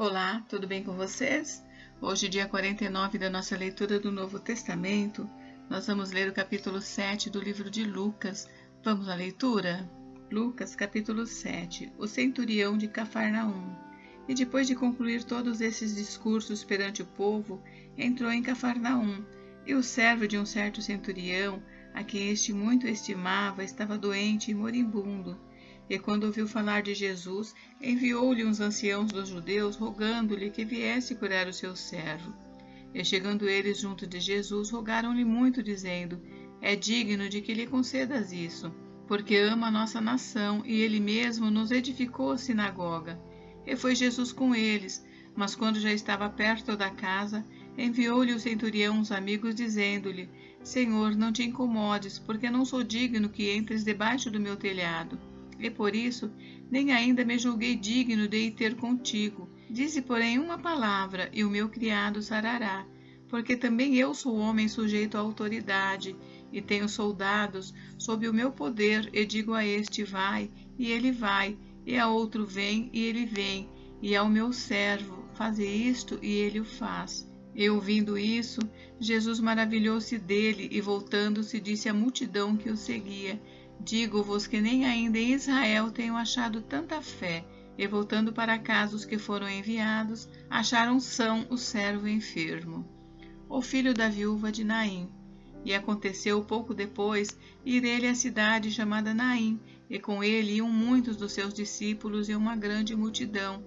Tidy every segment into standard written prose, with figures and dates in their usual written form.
Olá, tudo bem com vocês? Hoje, dia 49 da nossa leitura do Novo Testamento, nós vamos ler o capítulo 7 do livro de Lucas. Vamos à leitura? Lucas, capítulo 7, o centurião de Cafarnaum. E depois de concluir todos esses discursos perante o povo, entrou em Cafarnaum, e o servo de um certo centurião, a quem este muito estimava, estava doente e moribundo. E quando ouviu falar de Jesus, enviou-lhe uns anciãos dos judeus, rogando-lhe que viesse curar o seu servo. E chegando eles junto de Jesus, rogaram-lhe muito, dizendo: É digno de que lhe concedas isso, porque ama a nossa nação, e ele mesmo nos edificou a sinagoga. E foi Jesus com eles, mas quando já estava perto da casa, enviou-lhe o centurião uns amigos, dizendo-lhe: Senhor, não te incomodes, porque não sou digno que entres debaixo do meu telhado. E por isso, nem ainda me julguei digno de ir ter contigo. Dize, porém, uma palavra, e o meu criado sarará. Porque também eu sou homem sujeito à autoridade, e tenho soldados sob o meu poder, e digo a este, vai, e ele vai, e a outro, vem, e ele vem, e ao meu servo, faze isto, e ele o faz. E ouvindo isso, Jesus maravilhou-se dele, e voltando-se, disse à multidão que o seguia: Digo-vos que nem ainda em Israel tenho achado tanta fé. E voltando para casa os que foram enviados, acharam são o servo enfermo. O filho da viúva de Naim. E aconteceu pouco depois ir ele à cidade chamada Naim, e com ele iam muitos dos seus discípulos e uma grande multidão.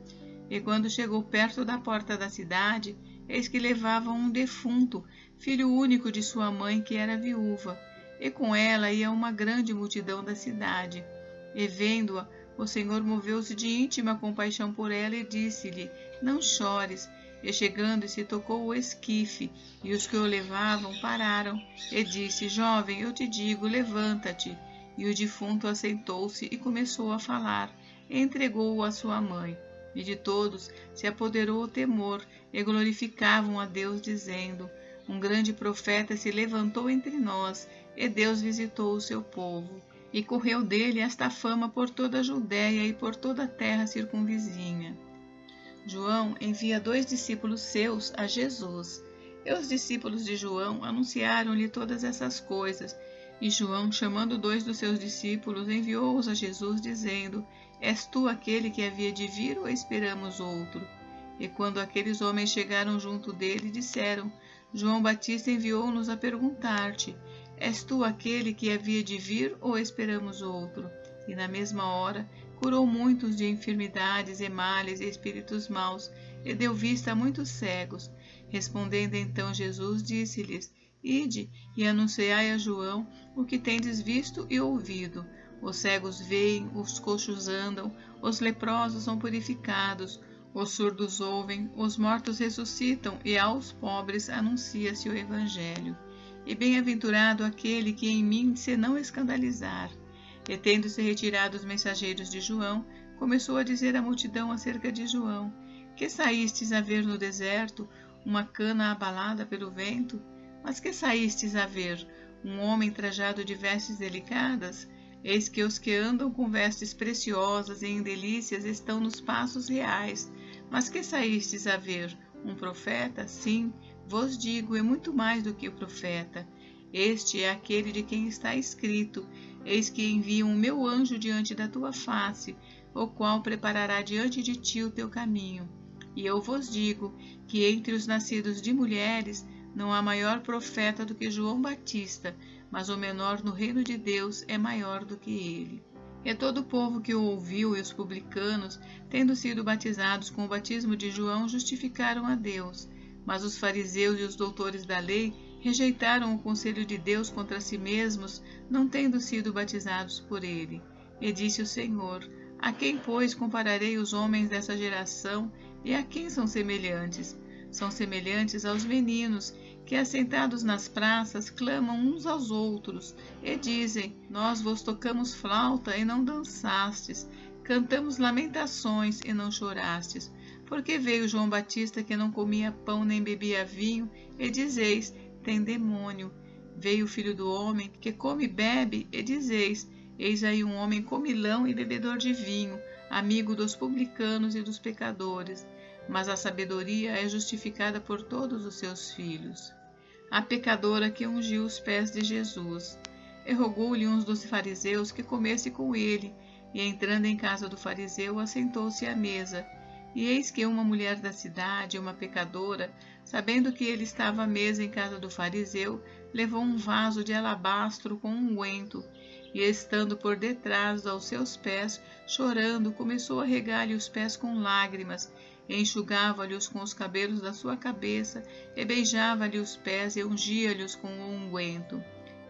E quando chegou perto da porta da cidade, eis que levavam um defunto, filho único de sua mãe, que era viúva. E com ela ia uma grande multidão da cidade. E vendo-a, o Senhor moveu-se de íntima compaixão por ela e disse-lhe: Não chores. E chegando-se, tocou o esquife, e os que o levavam pararam. E disse: Jovem, eu te digo, levanta-te. E o defunto assentou-se e começou a falar, e entregou-o à sua mãe. E de todos se apoderou o temor, e glorificavam a Deus, dizendo: Um grande profeta se levantou entre nós, e Deus visitou o seu povo. E correu dele esta fama por toda a Judéia e por toda a terra circunvizinha. João envia 2 discípulos seus a Jesus. E os discípulos de João anunciaram-lhe todas essas coisas. E João, chamando 2 dos seus discípulos, enviou-os a Jesus, dizendo: És tu aquele que havia de vir, ou esperamos outro? E quando aqueles homens chegaram junto dele, disseram: João Batista enviou-nos a perguntar-te: És tu aquele que havia de vir, ou esperamos outro? E na mesma hora curou muitos de enfermidades e males e espíritos maus, e deu vista a muitos cegos. Respondendo então Jesus, disse-lhes: Ide e anunciai a João o que tendes visto e ouvido. Os cegos veem, os coxos andam, os leprosos são purificados, os surdos ouvem, os mortos ressuscitam, e aos pobres anuncia-se o Evangelho. E bem-aventurado aquele que em mim se não escandalizar. E tendo-se retirado os mensageiros de João, começou a dizer à multidão acerca de João: Que saístes a ver no deserto? Uma cana abalada pelo vento? Mas que saístes a ver? Um homem trajado de vestes delicadas? Eis que os que andam com vestes preciosas e em delícias estão nos passos reais. Mas que saístes a ver? Um profeta? Sim, vos digo, é muito mais do que o profeta. Este é aquele de quem está escrito: Eis que envio o meu anjo diante da tua face, o qual preparará diante de ti o teu caminho. E eu vos digo que entre os nascidos de mulheres não há maior profeta do que João Batista, mas o menor no reino de Deus é maior do que ele. E todo o povo que o ouviu e os publicanos, tendo sido batizados com o batismo de João, justificaram a Deus. Mas os fariseus e os doutores da lei rejeitaram o conselho de Deus contra si mesmos, não tendo sido batizados por ele. E disse o Senhor: A quem, pois, compararei os homens dessa geração, e a quem são semelhantes? São semelhantes aos meninos, que assentados nas praças clamam uns aos outros, e dizem: Nós vos tocamos flauta e não dançastes, cantamos lamentações e não chorastes. Porque veio João Batista, que não comia pão nem bebia vinho, e dizeis: Tem demônio. Veio o Filho do Homem, que come e bebe, e dizeis: Eis aí um homem comilão e bebedor de vinho, amigo dos publicanos e dos pecadores. mas a sabedoria é justificada por todos os seus filhos. A pecadora que ungiu os pés de Jesus. E rogou-lhe um dos fariseus que comesse com ele, e entrando em casa do fariseu, assentou-se à mesa. E eis que uma mulher da cidade, uma pecadora, sabendo que ele estava à mesa em casa do fariseu, levou um vaso de alabastro com unguento, e estando por detrás aos seus pés, chorando, começou a regar-lhe os pés com lágrimas, e enxugava-lhes com os cabelos da sua cabeça, e beijava-lhe os pés e ungia-lhes com o unguento.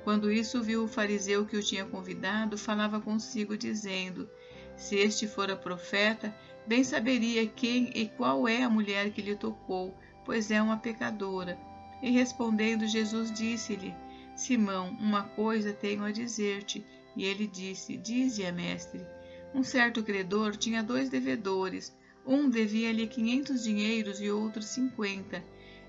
Quando isso viu o fariseu que o tinha convidado, falava consigo, dizendo: se este fora profeta, bem saberia quem e qual é a mulher que lhe tocou, pois é uma pecadora. E respondendo, Jesus disse-lhe: Simão, uma coisa tenho a dizer-te. E ele disse: dize-a, mestre. Um certo credor tinha 2 devedores. Um devia-lhe 500 dinheiros e outro 50.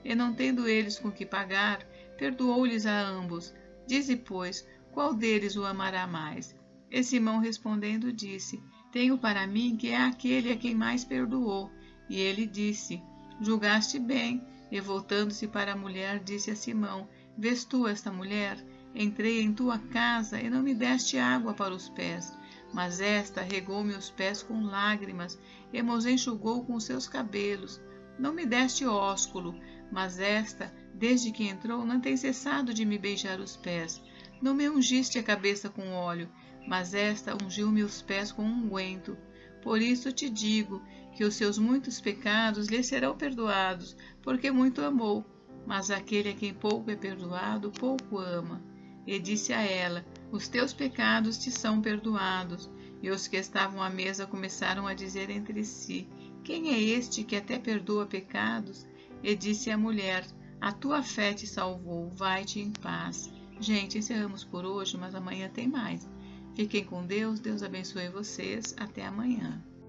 E não tendo eles com que pagar, perdoou-lhes a ambos. Dize, pois, qual deles o amará mais? E Simão respondendo disse: tenho para mim que é aquele a quem mais perdoou. E ele disse: julgaste bem. E voltando-se para a mulher, disse a Simão: vês tu esta mulher? Entrei em tua casa e não me deste água para os pés, mas esta regou-me os pés com lágrimas e me enxugou com os seus cabelos. Não me deste ósculo, mas esta, desde que entrou, não tem cessado de me beijar os pés. Não me ungiste a cabeça com óleo, mas esta ungiu-me os pés com unguento. Por isso te digo que os seus muitos pecados lhe serão perdoados, porque muito amou. Mas aquele a quem pouco é perdoado, pouco ama. E disse a ela: os teus pecados te são perdoados. E os que estavam à mesa começaram a dizer entre si: quem é este que até perdoa pecados? E disse a mulher: a tua fé te salvou, vai-te em paz. Gente, encerramos por hoje, mas amanhã tem mais. Fiquem com Deus, Deus abençoe vocês. Até amanhã.